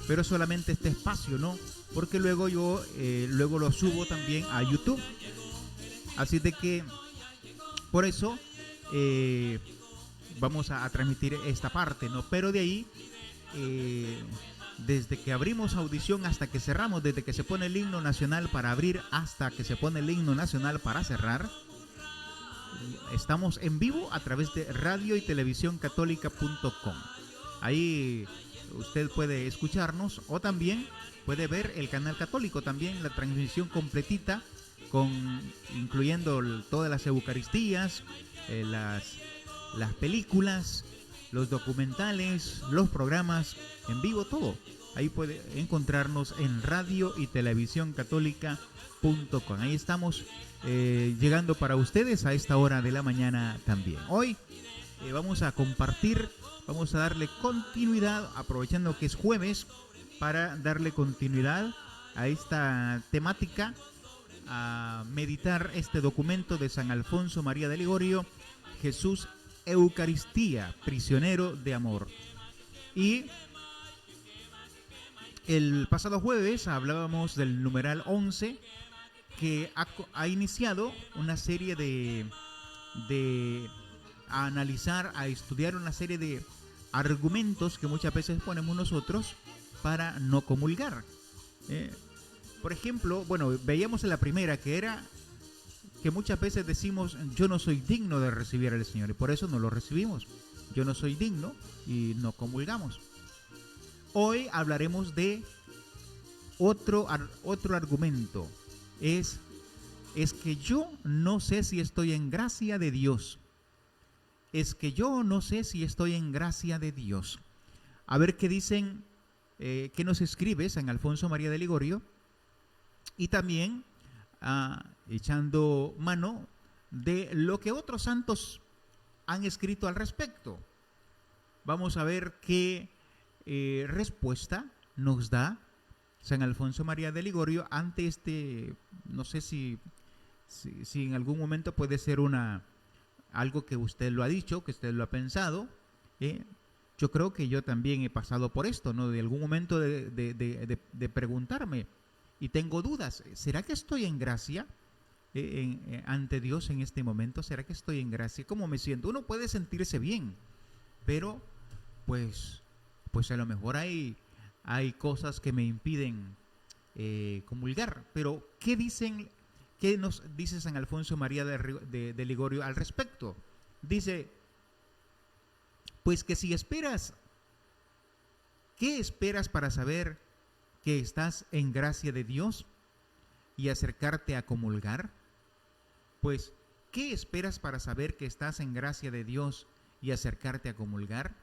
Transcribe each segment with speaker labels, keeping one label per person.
Speaker 1: pero solamente este espacio, ¿no? Porque luego yo luego lo subo también a YouTube. Así de que por eso vamos a transmitir esta parte, ¿no? Pero de ahí, eh, desde que abrimos audición hasta que cerramos, desde que se pone el himno nacional para abrir hasta que se pone el himno nacional para cerrar, estamos en vivo a través de radio y televisión católica.com. Ahí usted puede escucharnos o también puede ver el canal católico, también la transmisión completita, incluyendo todas las eucaristías, las películas, los documentales, los programas en vivo, todo. Ahí puede encontrarnos en radio y televisión católica.com. Ahí estamos llegando para ustedes a esta hora de la mañana también. Hoy vamos a compartir, vamos a darle continuidad, aprovechando que es jueves, para darle continuidad a esta temática, a meditar este documento de San Alfonso María de Ligorio, Jesús Eucaristía, prisionero de amor. Y el pasado jueves hablábamos del numeral 11, que ha iniciado una serie a analizar, a estudiar una serie de argumentos que muchas veces ponemos nosotros para no comulgar. Por ejemplo, bueno, veíamos en la primera que era que muchas veces decimos: yo no soy digno de recibir al Señor, y por eso no lo recibimos. Yo no soy digno y no comulgamos. Hoy hablaremos de otro argumento. Es que yo no sé si estoy en gracia de Dios. Es que yo no sé si estoy en gracia de Dios. A ver qué dicen, qué nos escribe San Alfonso María de Ligorio. Y también echando mano de lo que otros santos han escrito al respecto. Vamos a ver qué respuesta nos da San Alfonso María de Ligorio ante este, no sé si en algún momento puede ser algo que usted lo ha dicho, que usted lo ha pensado. Yo creo que yo también he pasado por esto, ¿no? De algún momento de preguntarme, y tengo dudas: ¿será que estoy en gracia ante Dios en este momento? ¿Será que estoy en gracia? ¿Cómo me siento? Uno puede sentirse bien, pero pues a lo mejor hay cosas que me impiden comulgar. Pero ¿qué nos dice San Alfonso María de Ligorio al respecto? Dice, pues que si esperas, ¿qué esperas para saber que estás en gracia de Dios y acercarte a comulgar? Pues, ¿qué esperas para saber que estás en gracia de Dios y acercarte a comulgar?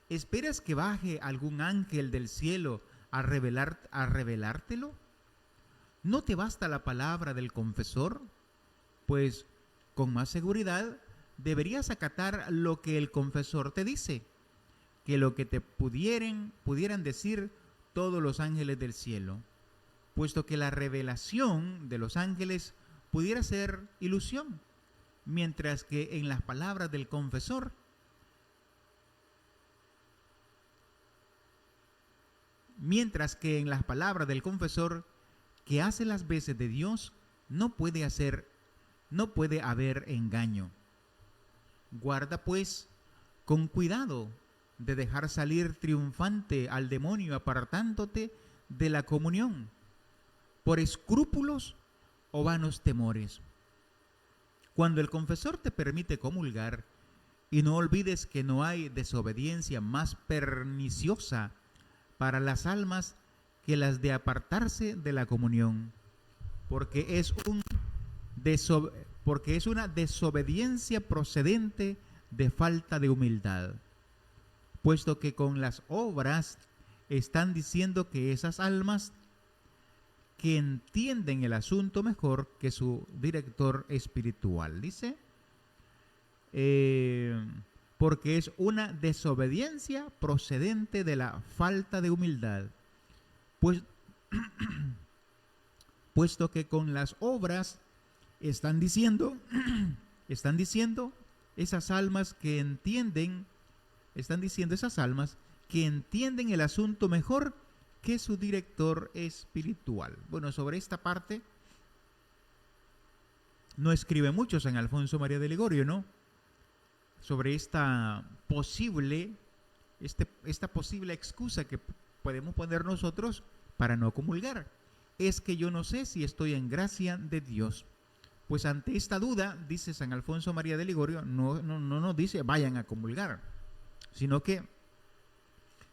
Speaker 1: ¿Esperas que baje algún ángel del cielo a revelártelo? ¿No te basta la palabra del confesor? Pues, con más seguridad, deberías acatar lo que el confesor te dice, que lo que te pudieran decir todos los ángeles del cielo, puesto que la revelación de los ángeles pudiera ser ilusión, mientras que en las palabras del confesor que hace las veces de Dios, no puede haber engaño. Guarda pues con cuidado de dejar salir triunfante al demonio apartándote de la comunión por escrúpulos o vanos temores. Cuando el confesor te permite comulgar, y no olvides que no hay desobediencia más perniciosa para las almas que las de apartarse de la comunión, porque es una desobediencia procedente de falta de humildad, puesto que con las obras están diciendo que esas almas que entienden el asunto mejor que su director espiritual, dice, porque es una desobediencia procedente de la falta de humildad, pues puesto que con las obras están diciendo esas almas que que entienden el asunto mejor que su director espiritual. Bueno, sobre esta parte no escribe mucho San Alfonso María de Ligorio, ¿no? Sobre esta posible excusa que podemos poner nosotros para no comulgar. Es que yo no sé si estoy en gracia de Dios. Pues ante esta duda, dice San Alfonso María de Ligorio, no nos dice vayan a comulgar, sino que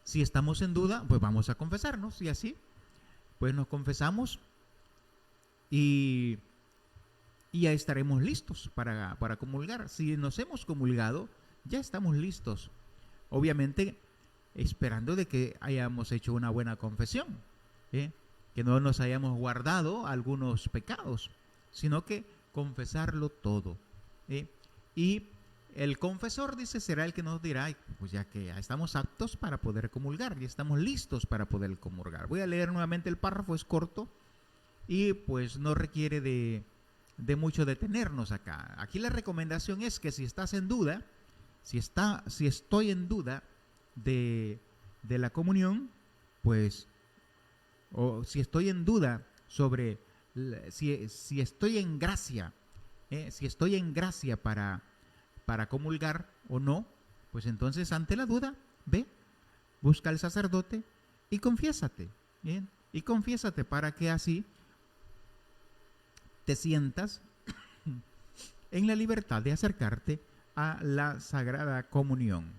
Speaker 1: si estamos en duda, pues vamos a confesarnos, y así, pues nos confesamos y ya estaremos listos para comulgar. Si nos hemos comulgado, ya estamos listos. Obviamente, esperando de que hayamos hecho una buena confesión, que no nos hayamos guardado algunos pecados, sino que confesarlo todo. Y el confesor, dice, será el que nos dirá, pues ya que estamos aptos para poder comulgar, ya estamos listos para poder comulgar. Voy a leer nuevamente el párrafo, es corto y pues no requiere de mucho detenernos acá. Aquí la recomendación es que si estás en duda, si estoy en duda de la comunión, pues, o si estoy en duda sobre si estoy en gracia, para comulgar o no, pues entonces ante la duda, ve, busca al sacerdote y confiésate, ¿bien? Y confiésate para que así te sientas en la libertad de acercarte a la Sagrada Comunión.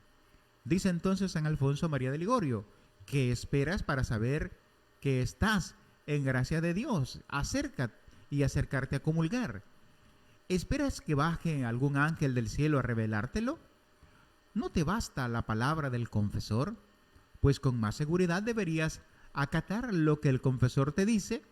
Speaker 1: Dice entonces San Alfonso María de Ligorio, ¿qué esperas para saber que estás en gracia de Dios? Acercarte a comulgar. ¿Esperas que baje algún ángel del cielo a revelártelo? ¿No te basta la palabra del confesor? Pues con más seguridad deberías acatar lo que el confesor te dice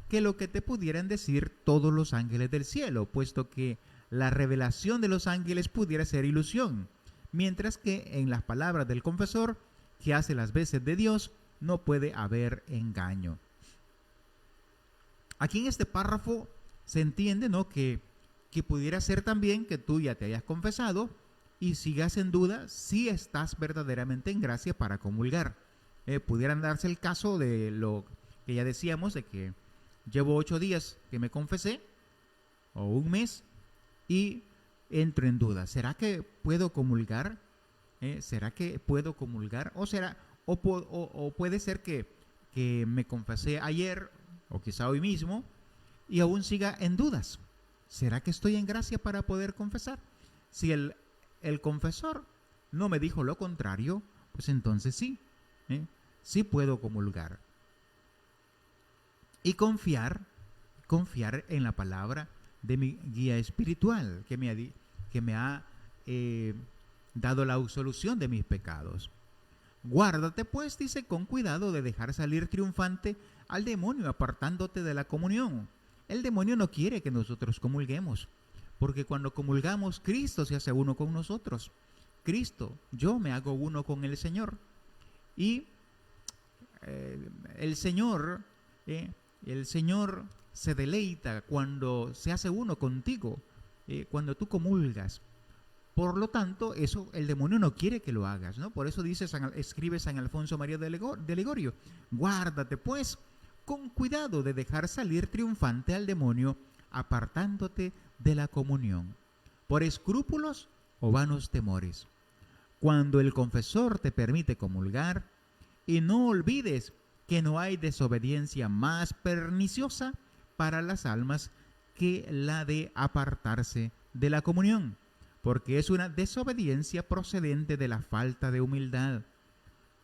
Speaker 1: que lo que te pudieran decir todos los ángeles del cielo, puesto que la revelación de los ángeles pudiera ser ilusión, mientras que en las palabras del confesor, que hace las veces de Dios, no puede haber engaño. Aquí en este párrafo se entiende, ¿no?, que pudiera ser también que tú ya te hayas confesado y sigas en duda si estás verdaderamente en gracia para comulgar. Pudieran darse el caso de lo que ya decíamos, de que llevo 8 días que me confesé, o un mes, y entro en duda. ¿Será que puedo comulgar? ¿Será que puedo comulgar? O puede ser que me confesé ayer, o quizá hoy mismo, y aún siga en dudas. ¿Será que estoy en gracia para poder confesar? Si el confesor no me dijo lo contrario, pues entonces sí, sí puedo comulgar. Y confiar en la palabra de mi guía espiritual, que me ha dado la absolución de mis pecados. Guárdate, pues, dice, con cuidado de dejar salir triunfante al demonio apartándote de la comunión. El demonio no quiere que nosotros comulguemos, porque cuando comulgamos, Cristo se hace uno con nosotros. Yo me hago uno con el Señor. Y el Señor se deleita cuando se hace uno contigo, cuando tú comulgas. Por lo tanto, eso el demonio no quiere que lo hagas, ¿no? Por eso escribe San Alfonso María de Ligorio, guárdate, pues, con cuidado de dejar salir triunfante al demonio, apartándote de la comunión, por escrúpulos o vanos temores. Cuando el confesor te permite comulgar, y no olvides que no hay desobediencia más perniciosa para las almas que la de apartarse de la comunión, porque es una desobediencia procedente de la falta de humildad,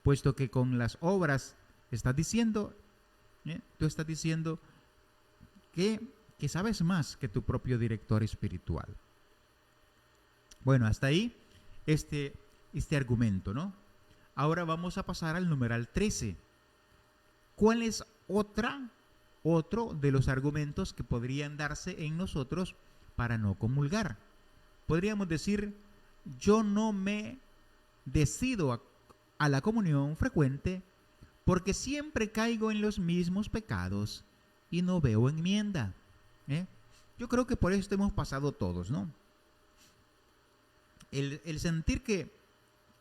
Speaker 1: puesto que con las obras tú estás diciendo que sabes más que tu propio director espiritual. Bueno, hasta ahí este argumento, ¿no? Ahora vamos a pasar al numeral 13. ¿Cuál es otro de los argumentos que podrían darse en nosotros para no comulgar? Podríamos decir, yo no me decido a la comunión frecuente porque siempre caigo en los mismos pecados y no veo enmienda. Yo creo que por esto hemos pasado todos, ¿no? El sentir que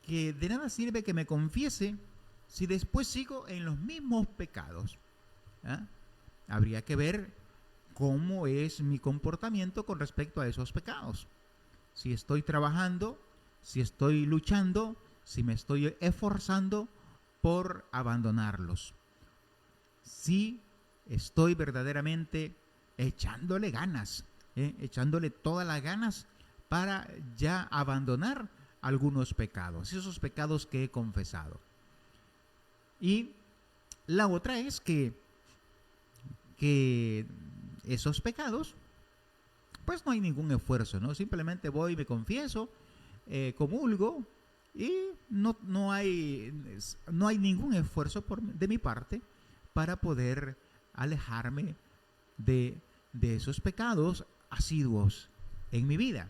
Speaker 1: que de nada sirve que me confiese si después sigo en los mismos pecados. ¿Ah? Habría que ver cómo es mi comportamiento con respecto a esos pecados. Si estoy trabajando, si estoy luchando, si me estoy esforzando por abandonarlos. Si estoy verdaderamente echándole ganas, echándole todas las ganas para ya abandonar algunos pecados, esos pecados que he confesado. Y la otra es que esos pecados, pues no hay ningún esfuerzo, ¿no? Simplemente voy, me confieso, comulgo y no hay ningún esfuerzo de mi parte para poder alejarme de esos pecados asiduos en mi vida,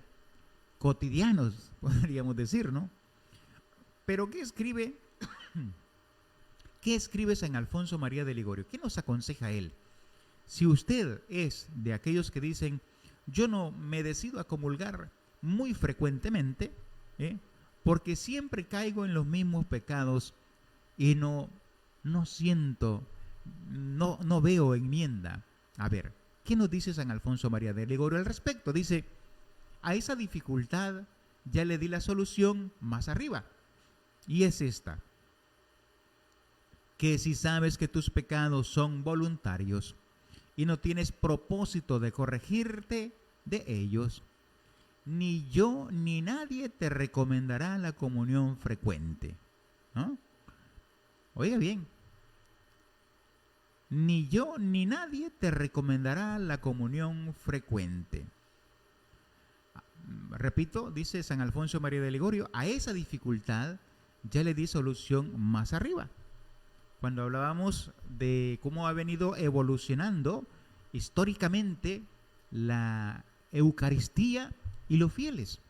Speaker 1: cotidianos, podríamos decir, ¿no? Pero ¿qué escribe San Alfonso María de Ligorio? ¿Qué nos aconseja él? Si usted es de aquellos que dicen, yo no me decido a comulgar muy frecuentemente, porque siempre caigo en los mismos pecados y no siento, no veo enmienda. A ver, ¿qué nos dice San Alfonso María de Ligorio al respecto? Dice, a esa dificultad ya le di la solución más arriba, y es esta: que si sabes que tus pecados son voluntarios y no tienes propósito de corregirte de ellos, ni yo ni nadie te recomendará la comunión frecuente, ¿no? Oiga bien, ni yo ni nadie te recomendará la comunión frecuente. Repito, dice San Alfonso María de Ligorio, a esa dificultad ya le di solución más arriba. Cuando hablábamos de cómo ha venido evolucionando históricamente la Eucaristía y los fieles,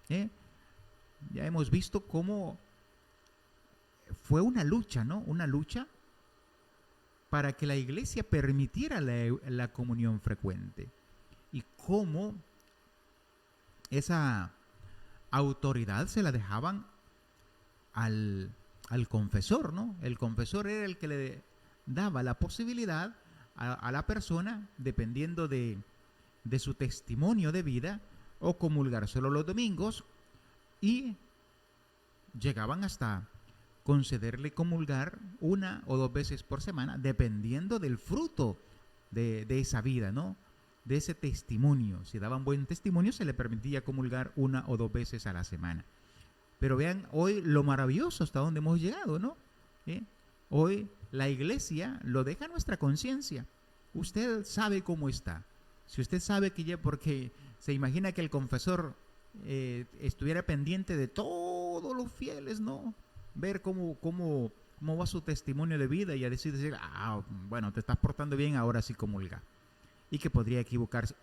Speaker 1: ya hemos visto cómo fue una lucha, ¿no? Una lucha para que la Iglesia permitiera la comunión frecuente, y cómo esa autoridad se la dejaban al confesor, ¿no? El confesor era el que le daba la posibilidad a la persona, dependiendo de su testimonio de vida, o comulgar solo los domingos, y llegaban hasta concederle comulgar 1 o 2 veces por semana, dependiendo del fruto de esa vida, ¿no? De ese testimonio. Si daban buen testimonio, se le permitía comulgar 1 o 2 veces a la semana. Pero vean hoy lo maravilloso hasta donde hemos llegado, ¿no? Hoy la Iglesia lo deja a nuestra conciencia. Usted sabe cómo está. Si usted sabe que ya, porque se imagina que el confesor estuviera pendiente de todos los fieles, ¿no? Ver cómo va su testimonio de vida y a decir, bueno, te estás portando bien, ahora sí comulga. Y que podría equivocarse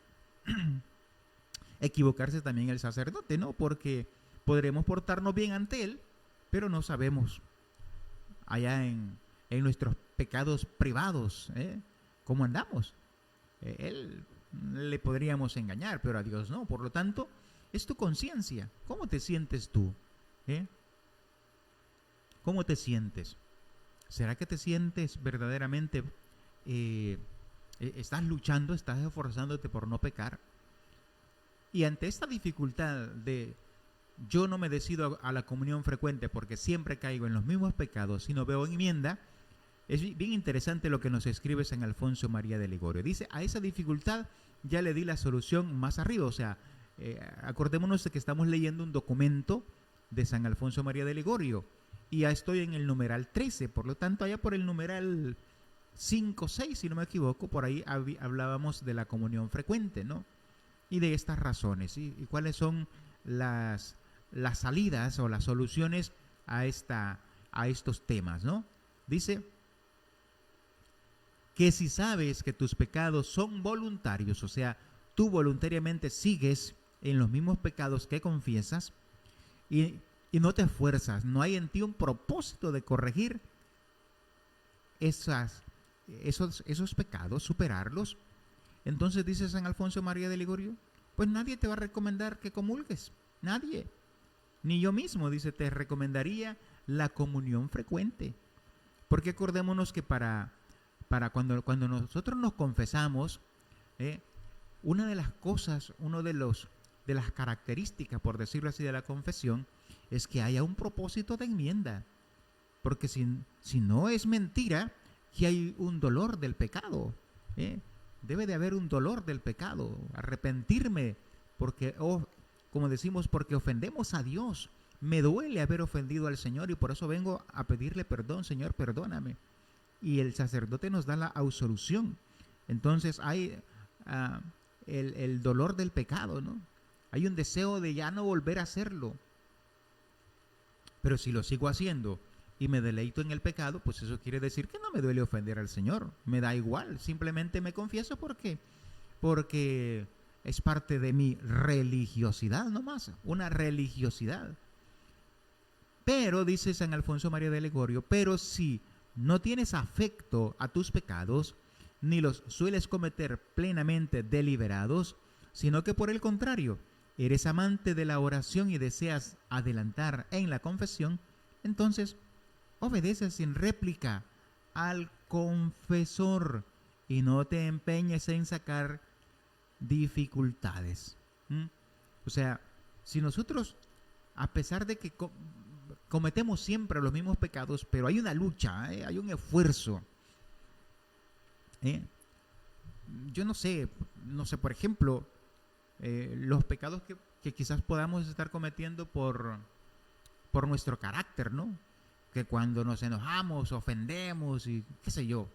Speaker 1: también el sacerdote, ¿no? Porque podremos portarnos bien ante él, pero no sabemos allá en nuestros pecados privados, cómo andamos. Él le podríamos engañar, pero a Dios no. Por lo tanto, es tu conciencia. ¿Cómo te sientes tú? ¿Cómo te sientes? ¿Será que te sientes verdaderamente, estás luchando, estás esforzándote por no pecar? Y ante esta dificultad de yo no me decido a la comunión frecuente porque siempre caigo en los mismos pecados y no veo enmienda, es bien interesante lo que nos escribe San Alfonso María de Ligorio. Dice, a esa dificultad ya le di la solución más arriba. O sea, acordémonos de que estamos leyendo un documento de San Alfonso María de Ligorio y ya estoy en el numeral 13, por lo tanto allá por el numeral 5, 6, si no me equivoco, por ahí hablábamos de la comunión frecuente, ¿no? Y de estas razones, ¿sí? Y cuáles son las salidas o las soluciones a estos temas, ¿no? Dice que si sabes que tus pecados son voluntarios, o sea, tú voluntariamente sigues en los mismos pecados que confiesas y no te esfuerzas, no hay en ti un propósito de corregir esos pecados, superarlos, entonces dice San Alfonso María de Ligorio, pues nadie te va a recomendar que comulgues, nadie. ni yo mismo, dice, te recomendaría la comunión frecuente. Porque acordémonos que para cuando nosotros nos confesamos, una de las cosas, de las características, por decirlo así, de la confesión, es que haya un propósito de enmienda. Porque si no es mentira que hay un dolor del pecado, debe de haber un dolor del pecado, arrepentirme, porque, como decimos, porque ofendemos a Dios. Me duele haber ofendido al Señor y por eso vengo a pedirle perdón, Señor, perdóname. Y el sacerdote nos da la absolución. Entonces hay el dolor del pecado, ¿no? Hay un deseo de ya no volver a hacerlo. Pero si lo sigo haciendo y me deleito en el pecado, pues eso quiere decir que no me duele ofender al Señor. Me da igual, simplemente me confieso porque es parte de mi religiosidad nomás, una religiosidad. Pero, dice San Alfonso María de Ligorio, pero si no tienes afecto a tus pecados, ni los sueles cometer plenamente deliberados, sino que por el contrario, eres amante de la oración y deseas adelantar en la confesión, entonces obedeces sin réplica al confesor y no te empeñes en sacar dificultades. O sea, si nosotros, a pesar de que cometemos siempre los mismos pecados, pero hay una lucha, hay un esfuerzo. Yo no sé, por ejemplo, los pecados que quizás podamos estar cometiendo por nuestro carácter, ¿no? Que cuando nos enojamos, ofendemos y qué sé yo.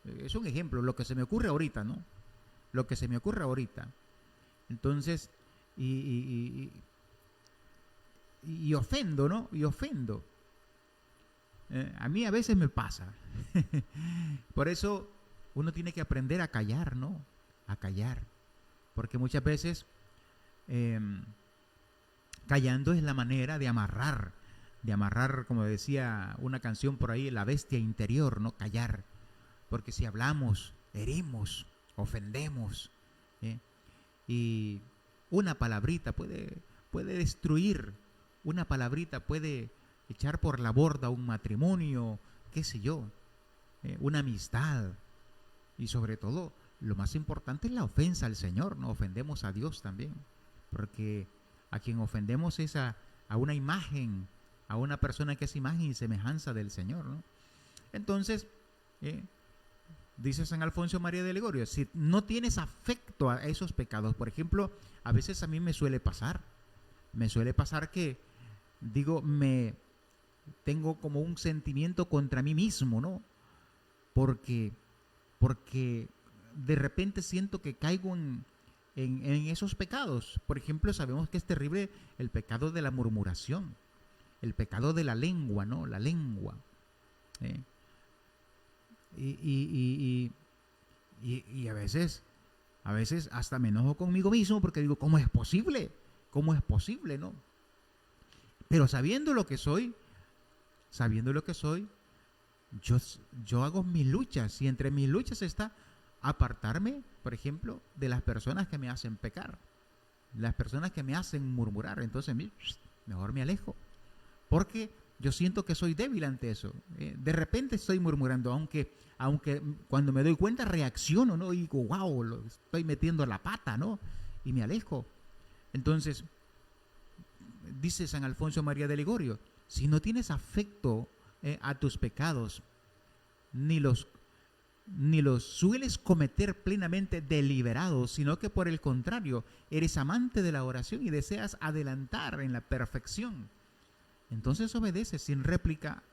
Speaker 1: Es un ejemplo, lo que se me ocurre ahorita, ¿no? Lo que se me ocurre ahorita. Entonces, y ofendo, ¿no? Y ofendo. A mí a veces me pasa. Por eso uno tiene que aprender a callar, ¿no? A callar. Porque muchas veces callando es la manera de amarrar, como decía una canción por ahí, la bestia interior, ¿no? Callar. Porque si hablamos, herimos, ofendemos. Y una palabrita puede destruir. Una palabrita puede echar por la borda un matrimonio, qué sé yo, una amistad. Y sobre todo, lo más importante es la ofensa al Señor, ¿no? Ofendemos a Dios también, porque a quien ofendemos es a una imagen, a una persona que es imagen y semejanza del Señor, ¿no? Entonces, dice San Alfonso María de Ligorio, si no tienes afecto a esos pecados, por ejemplo, a veces a mí me suele pasar que digo, tengo como un sentimiento contra mí mismo, ¿no? Porque de repente siento que caigo en esos pecados. Por ejemplo, sabemos que es terrible el pecado de la murmuración, el pecado de la lengua, ¿no? La lengua. Y a veces hasta me enojo conmigo mismo porque digo, ¿cómo es posible? ¿Cómo es posible, no? Pero sabiendo lo que soy, yo hago mis luchas, y entre mis luchas está apartarme, por ejemplo, de las personas que me hacen pecar, las personas que me hacen murmurar. Entonces mejor me alejo, porque yo siento que soy débil ante eso. De repente estoy murmurando, aunque cuando me doy cuenta reacciono, ¿no? Y digo, wow, lo estoy metiendo la pata, ¿no? Y me alejo. Entonces, dice San Alfonso María de Ligorio, si no tienes afecto a tus pecados, ni los sueles cometer plenamente deliberados, sino que por el contrario, eres amante de la oración y deseas adelantar en la perfección, entonces obedece sin réplica.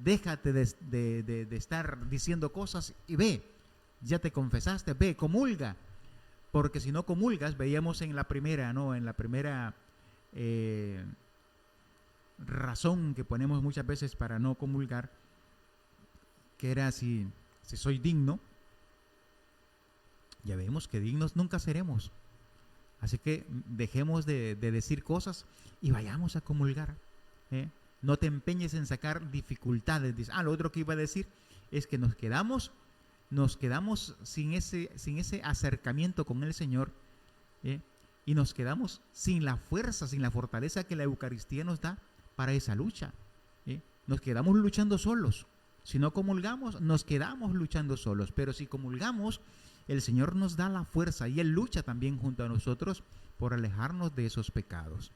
Speaker 1: Déjate de estar diciendo cosas y ve, ya te confesaste, ve, comulga. Porque si no comulgas, veíamos en la primera, ¿no? En la primera razón que ponemos muchas veces para no comulgar, que era si soy digno. Ya vemos que dignos nunca seremos. Así que dejemos de decir cosas y vayamos a comulgar. No te empeñes en sacar dificultades. Lo otro que iba a decir es que nos quedamos sin ese acercamiento con el Señor, y nos quedamos sin la fuerza, sin la fortaleza que la Eucaristía nos da para esa lucha. Nos quedamos luchando solos. Si no comulgamos, nos quedamos luchando solos. Pero si comulgamos, el Señor nos da la fuerza y Él lucha también junto a nosotros por alejarnos de esos pecados.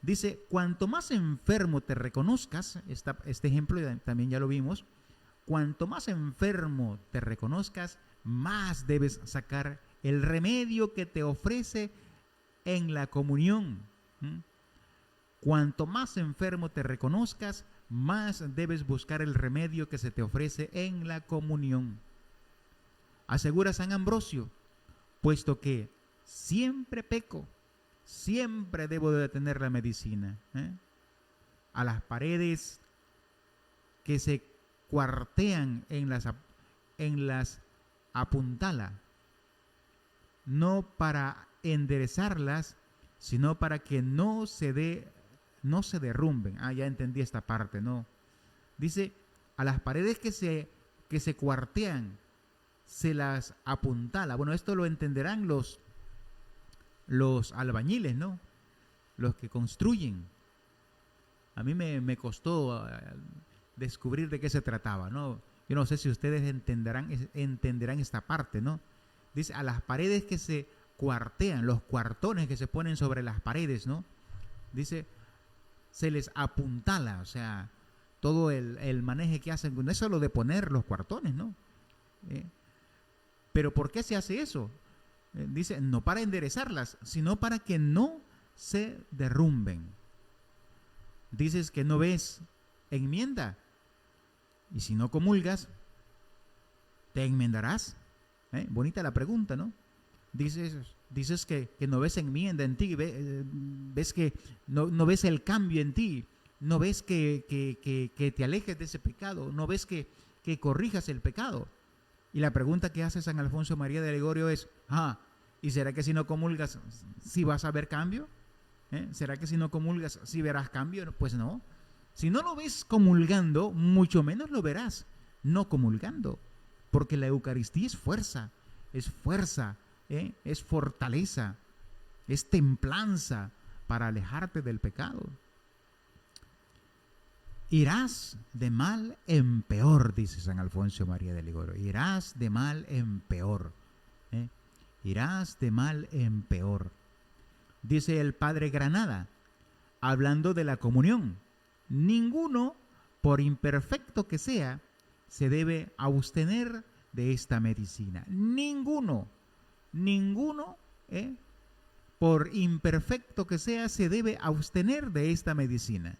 Speaker 1: Dice, cuanto más enfermo te reconozcas, este ejemplo también ya lo vimos, cuanto más enfermo te reconozcas, más debes sacar el remedio que te ofrece en la comunión. Cuanto más enfermo te reconozcas, más debes buscar el remedio que se te ofrece en la comunión. Asegura San Ambrosio, puesto que siempre peco, siempre debo de tener la medicina. A las paredes que se cuartean en las apuntala, no para enderezarlas, sino para que no se derrumben. Ya entendí esta parte, ¿no? Dice, a las paredes que se cuartean, se las apuntala. Bueno, esto lo entenderán los albañiles, ¿no? Los que construyen. A mí me costó descubrir de qué se trataba, ¿no? Yo no sé si ustedes entenderán esta parte, ¿no? Dice, a las paredes que se cuartean, los cuartones que se ponen sobre las paredes, ¿no? Dice, se les apuntala, o sea, todo el maneje que hacen, no es solo de poner los cuartones, ¿no? Pero ¿por qué se hace eso? Dice, no para enderezarlas, sino para que no se derrumben. Dices que no ves, enmienda. Y si no comulgas, ¿te enmendarás? Bonita la pregunta, ¿no? Dices que no ves enmienda en ti, ves que no ves el cambio en ti, no ves que te alejes de ese pecado, no ves que corrijas el pecado. Y la pregunta que hace San Alfonso María de Ligorio es, ¿y será que si no comulgas, si vas a ver cambio? ¿Será que si no comulgas, si verás cambio? Pues no. Si no lo ves comulgando, mucho menos lo verás no comulgando. Porque la Eucaristía es fuerza, es fortaleza, es templanza para alejarte del pecado. Irás de mal en peor, dice San Alfonso María de Ligorio. Irás de mal en peor. Irás de mal en peor. Dice el Padre Granada, hablando de la comunión. Ninguno, por imperfecto que sea, se debe abstener de esta medicina. Ninguno, por imperfecto que sea, se debe abstener de esta medicina.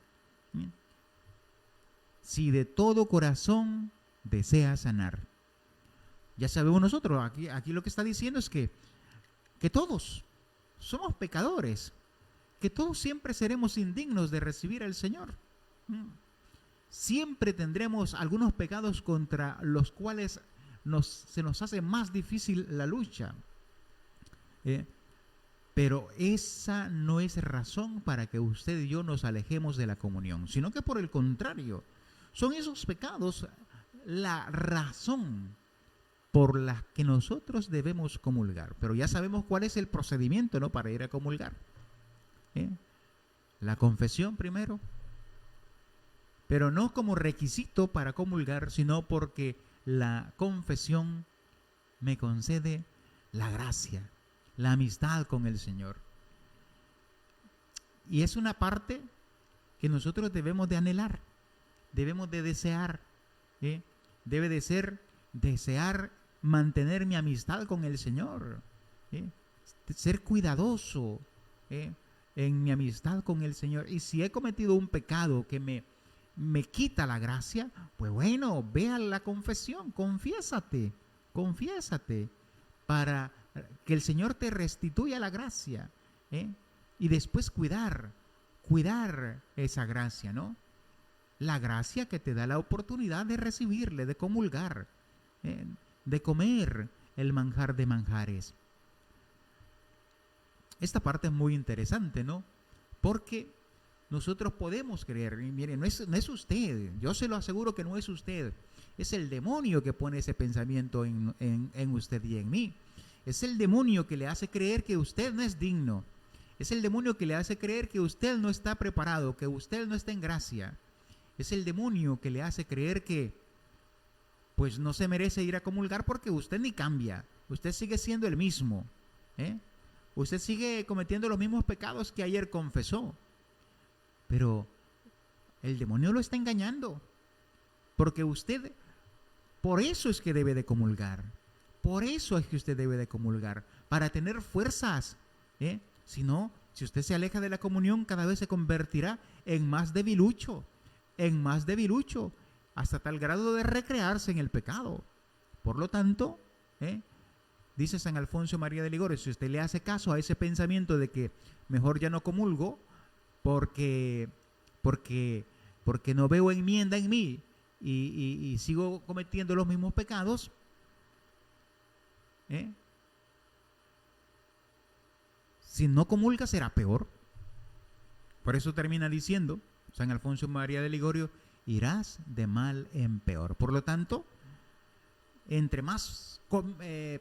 Speaker 1: Si de todo corazón desea sanar. Ya sabemos nosotros, aquí lo que está diciendo es que todos somos pecadores, que todos siempre seremos indignos de recibir al Señor. Siempre tendremos algunos pecados contra los cuales se nos hace más difícil la lucha. Pero esa no es razón para que usted y yo nos alejemos de la comunión, sino que por el contrario, son esos pecados la razón por la que nosotros debemos comulgar. Pero ya sabemos cuál es el procedimiento, ¿no?, para ir a comulgar. La confesión primero, pero no como requisito para comulgar, sino porque la confesión me concede la gracia, la amistad con el Señor. Y es una parte que nosotros debemos de anhelar, debemos de desear. Debe de ser desear mantener mi amistad con el Señor, ser cuidadoso en mi amistad con el Señor. Y si he cometido un pecado que me quita la gracia, pues bueno, ve a la confesión, confiésate para que el Señor te restituya la gracia, y después cuidar esa gracia, ¿no? La gracia que te da la oportunidad de recibirle, de comulgar, de comer el manjar de manjares. Esta parte es muy interesante, ¿no? Porque nosotros podemos creer, y miren, no es usted, yo se lo aseguro que no es usted, es el demonio que pone ese pensamiento en usted y en mí. Es el demonio que le hace creer que usted no es digno. Es el demonio que le hace creer que usted no está preparado, que usted no está en gracia. Es el demonio que le hace creer que pues no se merece ir a comulgar porque usted ni cambia. Usted sigue siendo el mismo. Usted sigue cometiendo los mismos pecados que ayer confesó. Pero el demonio lo está engañando. Porque usted, por eso es que debe de comulgar. Por eso es que usted debe de comulgar. Para tener fuerzas. Si no, si usted se aleja de la comunión, cada vez se convertirá en más debilucho. En más debilucho. Hasta tal grado de recrearse en el pecado. Por lo tanto, dice San Alfonso María de Ligorio, si usted le hace caso a ese pensamiento de que mejor ya no comulgo porque no veo enmienda en mí y sigo cometiendo los mismos pecados, si no comulga será peor. Por eso termina diciendo San Alfonso María de Ligorio, irás de mal en peor. Por lo tanto, entre más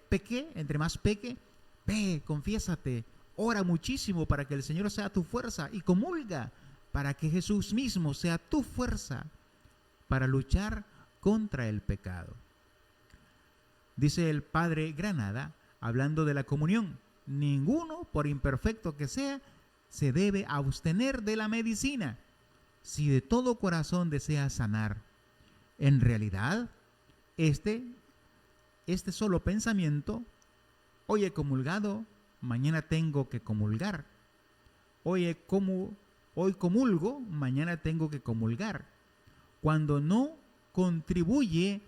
Speaker 1: peque, ve, confiésate, ora muchísimo para que el Señor sea tu fuerza y comulga para que Jesús mismo sea tu fuerza para luchar contra el pecado. Dice el Padre Granada, hablando de la comunión, ninguno, por imperfecto que sea, se debe abstener de la medicina, si de todo corazón desea sanar. En realidad, este solo pensamiento, hoy he comulgado, mañana tengo que comulgar. Hoy comulgo, mañana tengo que comulgar. Cuando no contribuye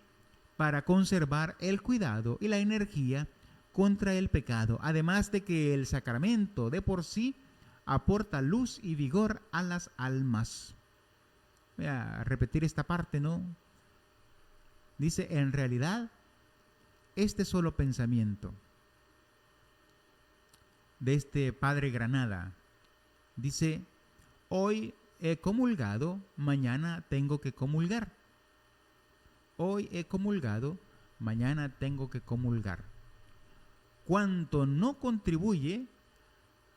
Speaker 1: para conservar el cuidado y la energía contra el pecado, además de que el sacramento de por sí aporta luz y vigor a las almas. Voy a repetir esta parte, ¿no? Dice, en realidad, este solo pensamiento de este Padre Granada, dice, hoy he comulgado, mañana tengo que comulgar. Hoy he comulgado, mañana tengo que comulgar. Cuanto no contribuye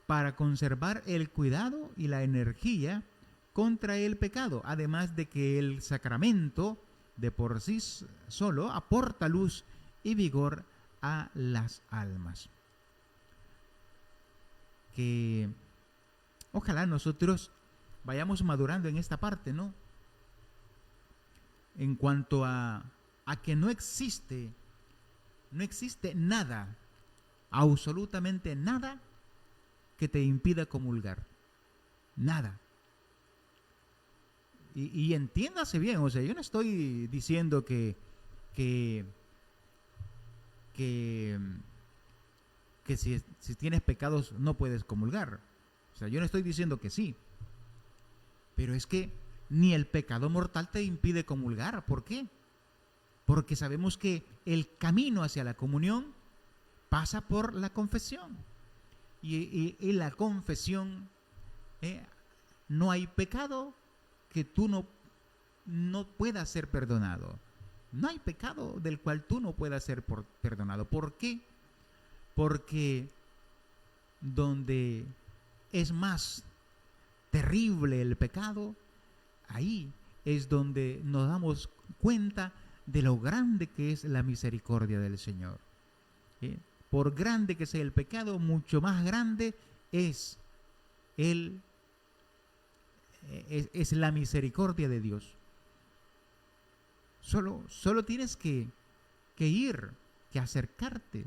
Speaker 1: para conservar el cuidado y la energía contra el pecado, además de que el sacramento de por sí solo aporta luz y vigor a las almas. Que ojalá nosotros vayamos madurando en esta parte, ¿no? En cuanto a que no existe nada, absolutamente nada que te impida comulgar. Nada. Y entiéndase bien, o sea, yo no estoy diciendo que si tienes pecados no puedes comulgar. O sea, yo no estoy diciendo que sí. Pero es que ni el pecado mortal te impide comulgar. ¿Por qué? Porque sabemos que el camino hacia la comunión pasa por la confesión. Y la confesión, no hay pecado que tú no puedas ser perdonado. No hay pecado del cual tú no puedas ser perdonado. ¿Por qué? Porque donde es más terrible el pecado, ahí es donde nos damos cuenta de lo grande que es la misericordia del Señor. Por grande que sea el pecado, mucho más grande es la misericordia de Dios. Solo tienes que ir, que acercarte.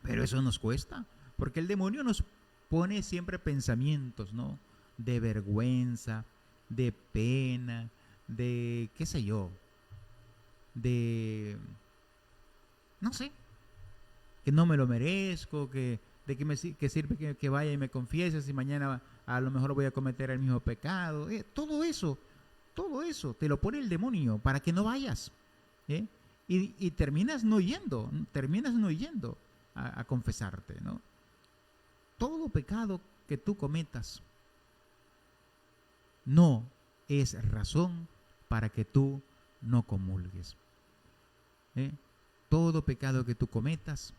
Speaker 1: Pero eso nos cuesta, porque el demonio nos pone siempre pensamientos, ¿no? De vergüenza, de pena, de qué sé yo, de no sé, que no me lo merezco, que sirve que vaya y me confiese si mañana a lo mejor voy a cometer el mismo pecado. Todo eso te lo pone el demonio para que no vayas. Y terminas no yendo a confesarte, ¿no? Todo pecado que tú cometas no es razón para que tú no comulgues. Todo pecado que tú cometas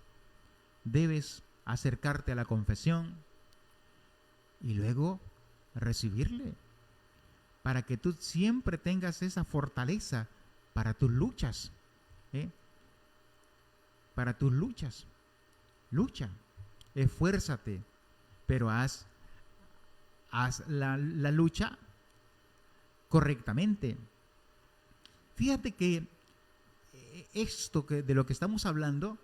Speaker 1: debes acercarte a la confesión y luego recibirle, para que tú siempre tengas esa fortaleza para tus luchas, ¿eh? Para tus luchas. Lucha, esfuérzate, pero haz la lucha correctamente. Fíjate que de lo que estamos hablando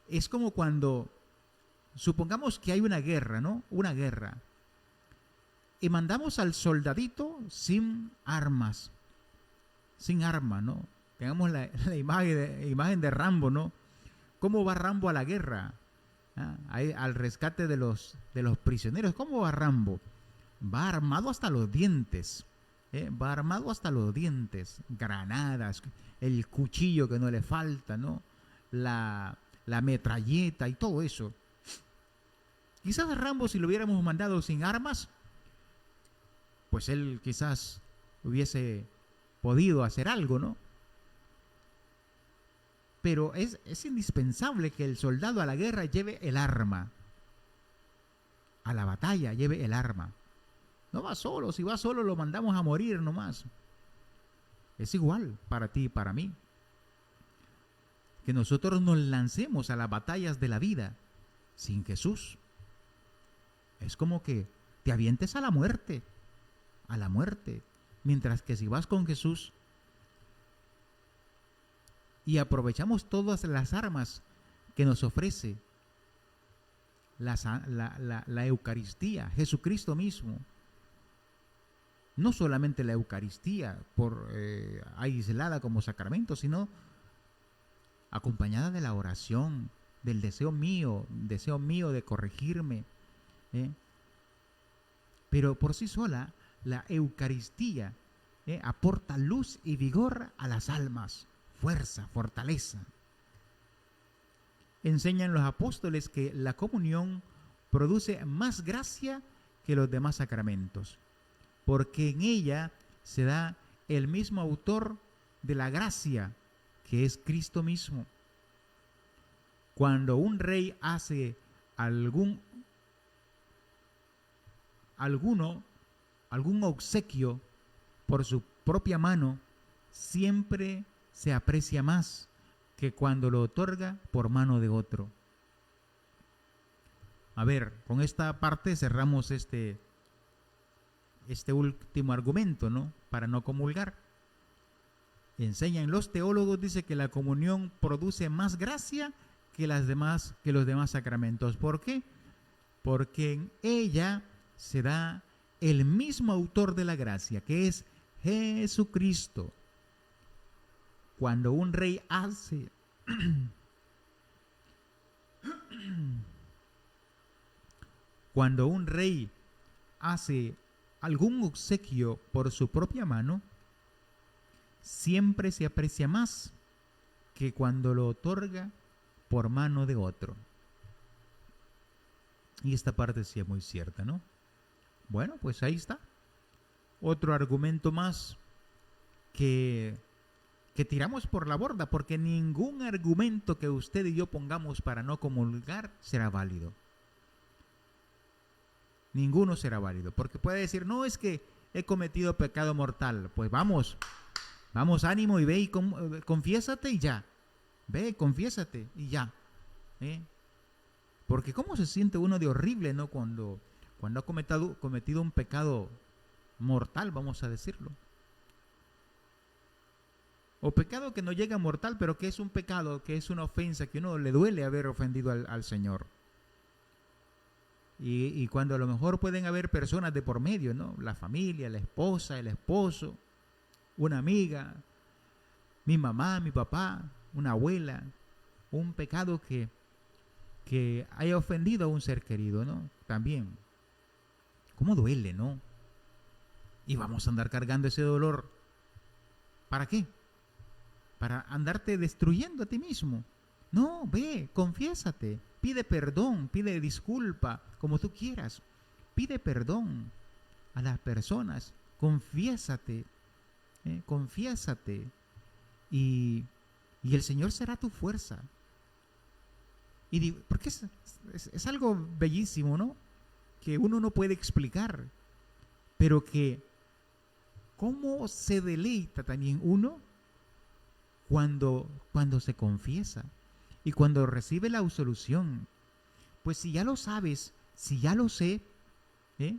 Speaker 1: es como cuando, supongamos que hay una guerra, ¿no? Una guerra. Y mandamos al soldadito sin armas, sin arma, ¿no? Tengamos la imagen de Rambo, ¿no? ¿Cómo va Rambo a la guerra? Al rescate de los prisioneros. ¿Cómo va Rambo? Va armado hasta los dientes. Va armado hasta los dientes. Granadas, el cuchillo que no le falta, ¿no? La metralleta y todo eso. Quizás a Rambo, si lo hubiéramos mandado sin armas, pues él quizás hubiese podido hacer algo, ¿no? Pero es indispensable que el soldado a la guerra lleve el arma. A la batalla lleve el arma. No va solo, si va solo lo mandamos a morir nomás. Es igual para ti y para mí. Que nosotros nos lancemos a las batallas de la vida sin Jesús. Es como que te avientes a la muerte. A la muerte. Mientras que si vas con Jesús y aprovechamos todas las armas que nos ofrece la Eucaristía, Jesucristo mismo. No solamente la Eucaristía aislada como sacramento, sino acompañada de la oración, del deseo mío de corregirme. Pero por sí sola, la Eucaristía aporta luz y vigor a las almas, fuerza, fortaleza. Enseñan los apóstoles que la comunión produce más gracia que los demás sacramentos, porque en ella se da el mismo autor de la gracia, que es Cristo mismo. Cuando un rey hace algún obsequio por su propia mano, siempre se aprecia más que cuando lo otorga por mano de otro. A ver, con esta parte cerramos este último argumento, ¿no? Para no comulgar. Enseñan los teólogos, dice que la comunión produce más gracia que los demás sacramentos. ¿Por qué? Porque en ella se da el mismo autor de la gracia, que es Jesucristo. Cuando un rey hace algún obsequio por su propia mano, siempre se aprecia más que cuando lo otorga por mano de otro. Y esta parte sí es muy cierta, ¿no? Bueno, pues ahí está. Otro argumento más que tiramos por la borda, porque ningún argumento que usted y yo pongamos para no comulgar será válido. Ninguno será válido, porque puede decir, no, es que he cometido pecado mortal. Pues vamos, ánimo y ve y confiésate y ya. Ve, confiésate y ya. Porque cómo se siente uno de horrible, ¿no? Cuando ha cometido un pecado mortal, vamos a decirlo. O pecado que no llega a mortal, pero que es un pecado, que es una ofensa, que uno le duele haber ofendido al Señor. Y cuando a lo mejor pueden haber personas de por medio, ¿no? La familia, la esposa, el esposo, una amiga, mi mamá, mi papá, una abuela, un pecado que haya ofendido a un ser querido, ¿no? También. ¿Cómo duele, no? Y vamos a andar cargando ese dolor. ¿Para qué? Para andarte destruyendo a ti mismo. No, ve, confiésate, pide perdón, pide disculpa, como tú quieras. Pide perdón a las personas, confiésate, confiésate. Y el Señor será tu fuerza. Porque es algo bellísimo, ¿no? Que uno no puede explicar, pero que cómo se deleita también uno cuando se confiesa y cuando recibe la absolución. Pues si ya lo sabes, si ya lo sé, ¿eh?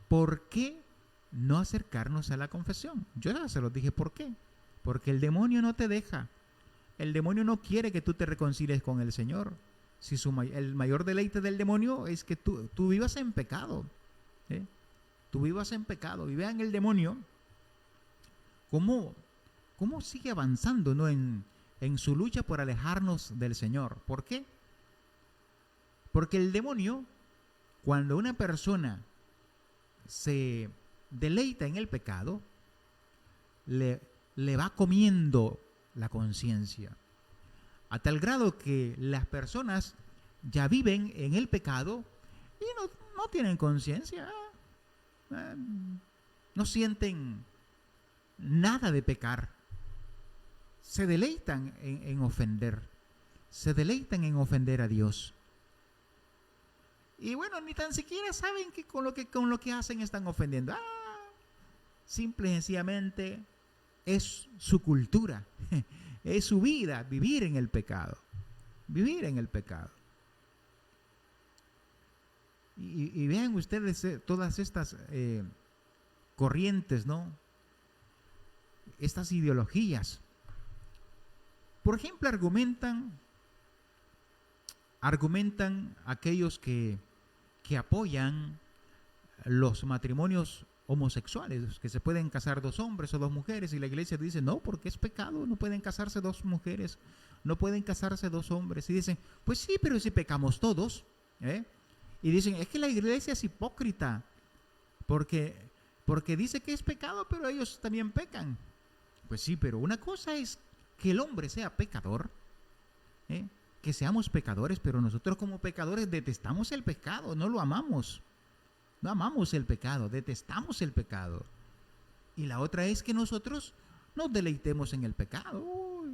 Speaker 1: ¿Por qué no acercarnos a la confesión? Yo ya se los dije por qué. Porque el demonio no te deja. El demonio no quiere que tú te reconcilies con el Señor. Si el mayor deleite del demonio es que tú vivas en pecado. ¿Eh? Tú vivas en pecado. Y vean el demonio cómo sigue avanzando, ¿no? en su lucha por alejarnos del Señor. ¿Por qué? Porque el demonio, cuando una persona se deleita en el pecado, le va comiendo la conciencia, a tal grado que las personas ya viven en el pecado y no tienen conciencia, no sienten nada de pecar, se deleitan en ofender, se deleitan en ofender a Dios. Y bueno, ni tan siquiera saben que con lo que hacen están ofendiendo. Simple y sencillamente es su cultura, es su vida, vivir en el pecado. Vivir en el pecado. Y vean ustedes todas estas corrientes, ¿no? Estas ideologías. Por ejemplo, argumentan aquellos que apoyan los matrimonios homosexuales, que se pueden casar dos hombres o dos mujeres, y la iglesia dice, no, porque es pecado, no pueden casarse dos mujeres, no pueden casarse dos hombres. Y dicen, pues sí, pero si pecamos todos, ¿eh? Y dicen, es que la iglesia es hipócrita, porque dice que es pecado, pero ellos también pecan. Pues sí, pero una cosa es que el hombre sea pecador, ¿eh? Que seamos pecadores, pero nosotros como pecadores detestamos el pecado, no lo amamos. No amamos el pecado, detestamos el pecado. Y la otra es que nosotros nos deleitemos en el pecado.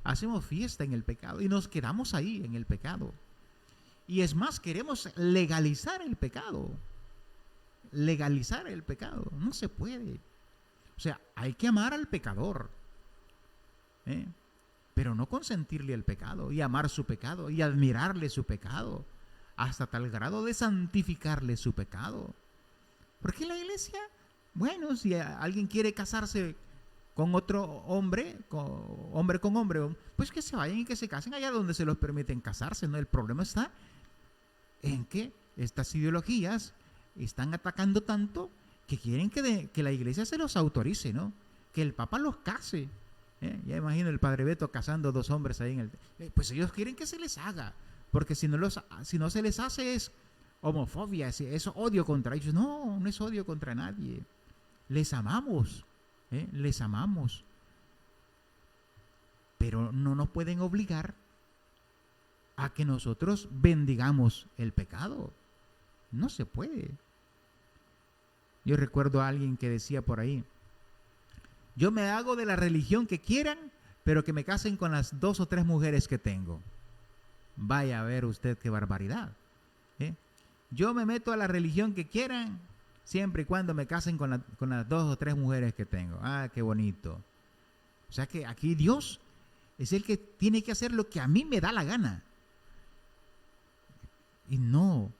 Speaker 1: Hacemos fiesta en el pecado y nos quedamos ahí en el pecado. Y es más, queremos legalizar el pecado. Legalizar el pecado. No se puede. O sea, hay que amar al pecador, pero no consentirle el pecado y amar su pecado y admirarle su pecado hasta tal grado de santificarle su pecado. Porque la iglesia, bueno, si alguien quiere casarse con otro hombre, hombre con hombre, pues que se vayan y que se casen allá donde se los permiten casarse, ¿no? El problema está en que estas ideologías están atacando tanto que quieren que la iglesia se los autorice, ¿no? Que el Papa los case. Ya imagino el Padre Beto casando dos hombres ahí en el... pues ellos quieren que se les haga, porque si no se les hace es homofobia, es odio contra ellos. No, no es odio contra nadie. Les amamos, les amamos. Pero no nos pueden obligar a que nosotros bendigamos el pecado. No se puede. Yo recuerdo a alguien que decía por ahí, yo me hago de la religión que quieran, pero que me casen con las 2 o 3 mujeres que tengo. Vaya a ver usted qué barbaridad. Yo me meto a la religión que quieran, siempre y cuando me casen con las 2 o 3 mujeres que tengo. Qué bonito. O sea que aquí Dios es el que tiene que hacer lo que a mí me da la gana. Y no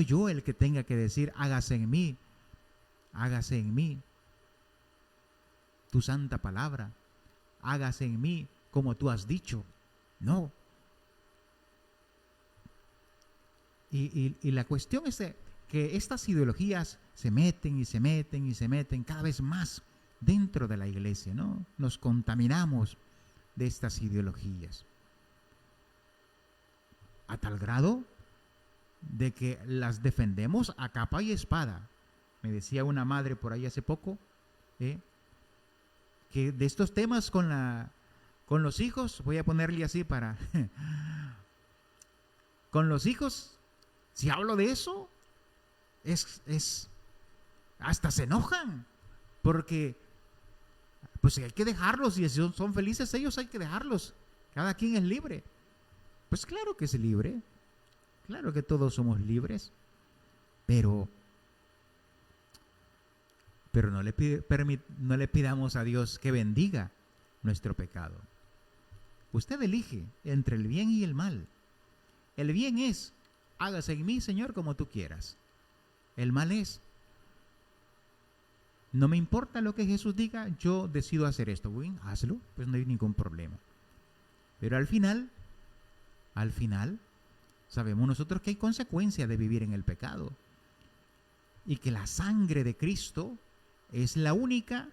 Speaker 1: yo el que tenga que decir, hágase en mí tu santa palabra, hágase en mí como tú has dicho. No. Y la cuestión es que estas ideologías se meten y se meten y se meten cada vez más dentro de la iglesia, ¿no? Nos contaminamos de estas ideologías a tal grado de que las defendemos a capa y espada. Me decía una madre por ahí hace poco, que de estos temas con los hijos, voy a ponerle así para con los hijos, si hablo de eso, hasta se enojan, porque pues hay que dejarlos, y si son felices ellos hay que dejarlos, Cada quien es libre. Pues claro que es libre. Claro que todos somos libres. Pero no le pidamos a Dios que bendiga nuestro pecado. Usted elige entre el bien y el mal. El bien es, hágase en mí, Señor, como tú quieras. El mal es, no me importa lo que Jesús diga, yo decido hacer esto. Bien, hazlo, pues no hay ningún problema. Pero al final, sabemos nosotros que hay consecuencia de vivir en el pecado. Y que la sangre de Cristo es la única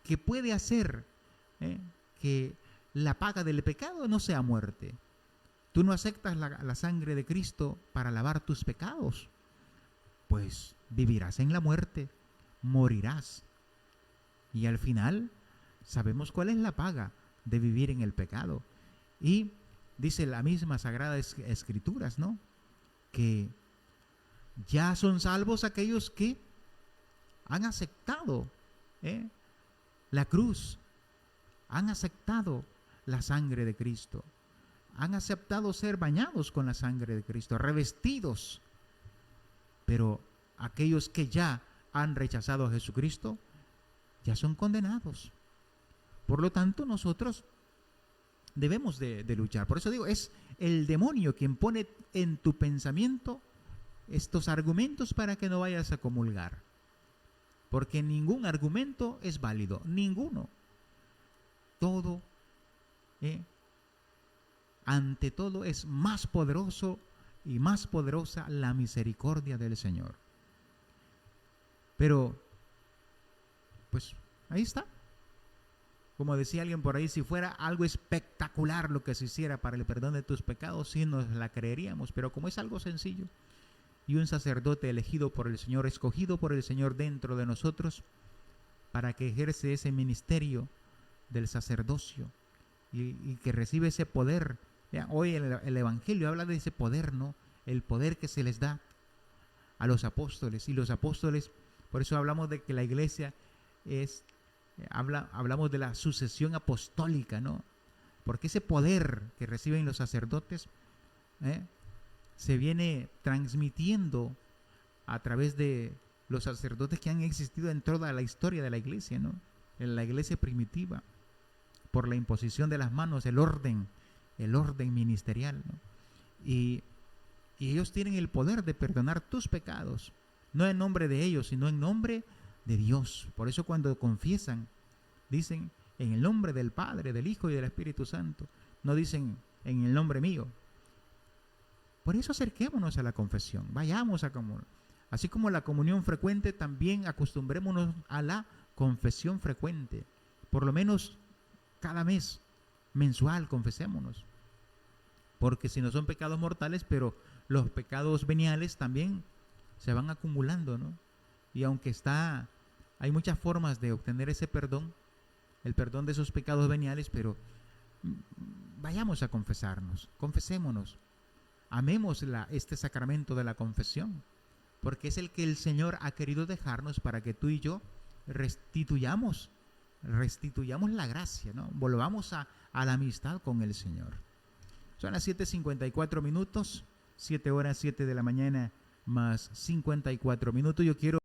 Speaker 1: que puede hacer que la paga del pecado no sea muerte. Tú no aceptas la sangre de Cristo para lavar tus pecados, pues vivirás en la muerte, morirás. Y al final sabemos cuál es la paga de vivir en el pecado. Y dice la misma Sagrada Escrituras, ¿no? Que ya son salvos aquellos que han aceptado la cruz, han aceptado la sangre de Cristo, han aceptado ser bañados con la sangre de Cristo, revestidos. Pero aquellos que ya han rechazado a Jesucristo, ya son condenados. Por lo tanto, nosotros debemos de luchar. Por eso digo, es el demonio quien pone en tu pensamiento estos argumentos para que no vayas a comulgar. Porque ningún argumento es válido, ninguno. Todo, ante todo es más poderoso y más poderosa la misericordia del Señor. Pero, pues, ahí está. Como decía alguien por ahí, si fuera algo espectacular lo que se hiciera para el perdón de tus pecados, sí nos la creeríamos. Pero como es algo sencillo, y un sacerdote elegido por el Señor, escogido por el Señor dentro de nosotros, para que ejerce ese ministerio del sacerdocio y que recibe ese poder. Hoy el Evangelio habla de ese poder, ¿no? El poder que se les da a los apóstoles. Y los apóstoles, por eso hablamos de que la iglesia hablamos de la sucesión apostólica, ¿no? Porque ese poder que reciben los sacerdotes se viene transmitiendo a través de los sacerdotes que han existido en toda la historia de la iglesia, ¿no? En la iglesia primitiva, por la imposición de las manos, el orden ministerial, ¿no? Y ellos tienen el poder de perdonar tus pecados, no en nombre de ellos, sino en nombre de Dios. Por eso cuando confiesan, dicen en el nombre del Padre, del Hijo y del Espíritu Santo, no dicen en el nombre mío. Por eso acerquémonos a la confesión, vayamos a comunión. Así como la comunión frecuente, también acostumbrémonos a la confesión frecuente. Por lo menos cada mes, mensual, confesémonos. Porque si no son pecados mortales, pero los pecados veniales también se van acumulando, ¿no? Y aunque hay muchas formas de obtener ese perdón, el perdón de esos pecados veniales, pero vayamos a confesarnos, confesémonos. Amemos este sacramento de la confesión, porque es el que el Señor ha querido dejarnos para que tú y yo restituyamos la gracia, ¿no? Volvamos a la amistad con el Señor. Son las 7:54, 7 horas 7 de la mañana más 54 minutos. Yo quiero